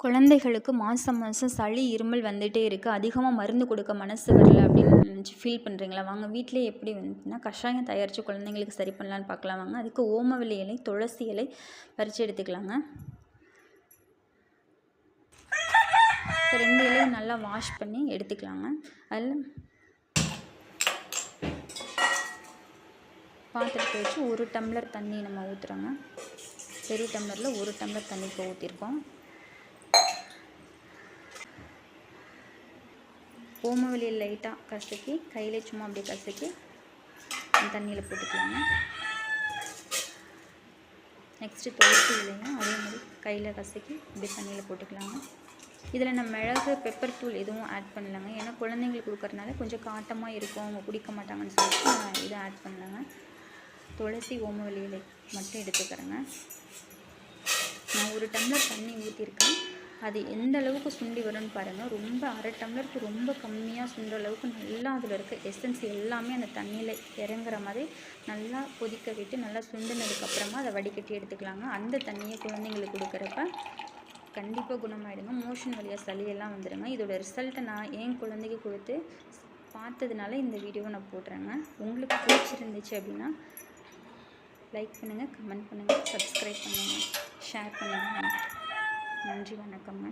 குழந்தைகளுக்கு மாதம் மாதம் சளி இருமல் வந்துகிட்டே இருக்குது, அதிகமாக மருந்து கொடுக்க மனசு வரல அப்படின்னு நினச்சி ஃபீல் பண்ணுறீங்களா? வாங்க வீட்டிலே எப்படி வந்துன்னா கஷாயம் தயாரித்து குழந்தைங்களுக்கு சரி பண்ணலான்னு பார்க்கலாம் வாங்க. அதுக்கு ஓமவல்லி இலை, துளசி இலை பறித்து எடுத்துக்கலாங்க. இப்போ 2 இலையும் நல்லா வாஷ் பண்ணி எடுத்துக்கலாங்க. அதில் பாத்திரத்தை வச்சு 1 டம்ளர் தண்ணி நம்ம ஊற்றுறோங்க. பெரிய டம்ளரில் 1 டம்ளர் தண்ணி இப்போ ஊற்றிருக்கோம். ஓமவல்லியை லைட்டாக கசக்கி கையிலே சும்மா அப்படியே கசக்கி தண்ணியில் போட்டுக்கலாங்க. நெக்ஸ்ட்டு துளசி இலையும் அதே மாதிரி கையில் கசக்கி அப்படியே தண்ணியில் போட்டுக்கலாங்க. இதில் நம்ம மிளகு பெப்பர் தூள் எதுவும் ஆட் பண்ணலாங்க. ஏன்னா குழந்தைங்களுக்கு கொடுக்கறனால கொஞ்சம் காட்டமாக இருக்கும், அவங்க குடிக்க மாட்டாங்கன்னு சொல்லிட்டு நான் இதை ஆட் பண்ணலாங்க. துளசி ஓமவல்லி இலை மட்டும் எடுத்துக்கிறேங்க. நான் 1 டம்ளர் தண்ணி ஊற்றிருக்கேன். அது எந்த அளவுக்கு சுண்டி வரும்னு பாருங்கள். ரொம்ப 1/2 டம்ளருக்கு ரொம்ப கம்மியாக சுண்டுற அளவுக்கு நல்லா அதில் இருக்க எசன்ஸ் எல்லாமே அந்த தண்ணியில் இறங்குற மாதிரி நல்லா கொதிக்க விட்டு நல்லா சுண்டினதுக்கப்புறமா அதை வடிகட்டி எடுத்துக்கலாங்க. அந்த தண்ணியை குழந்தைங்களுக்கு கொடுக்குறப்ப கண்டிப்பாக குணமாயிடுங்க. மோஷன் வழியாக சளியெல்லாம் வந்துடுங்க. இதோட ரிசல்ட்டை நான் என் குழந்தைக்கு கொடுத்து பார்த்ததுனால இந்த வீடியோவை நான் போடுறேங்க. உங்களுக்கு பிடிச்சிருந்துச்சு அப்படின்னா லைக் பண்ணுங்கள், கமெண்ட் பண்ணுங்கள், சப்ஸ்கிரைப் பண்ணுங்கள், ஷேர் பண்ணுங்கள். நன்றி, வணக்கம்ங்க.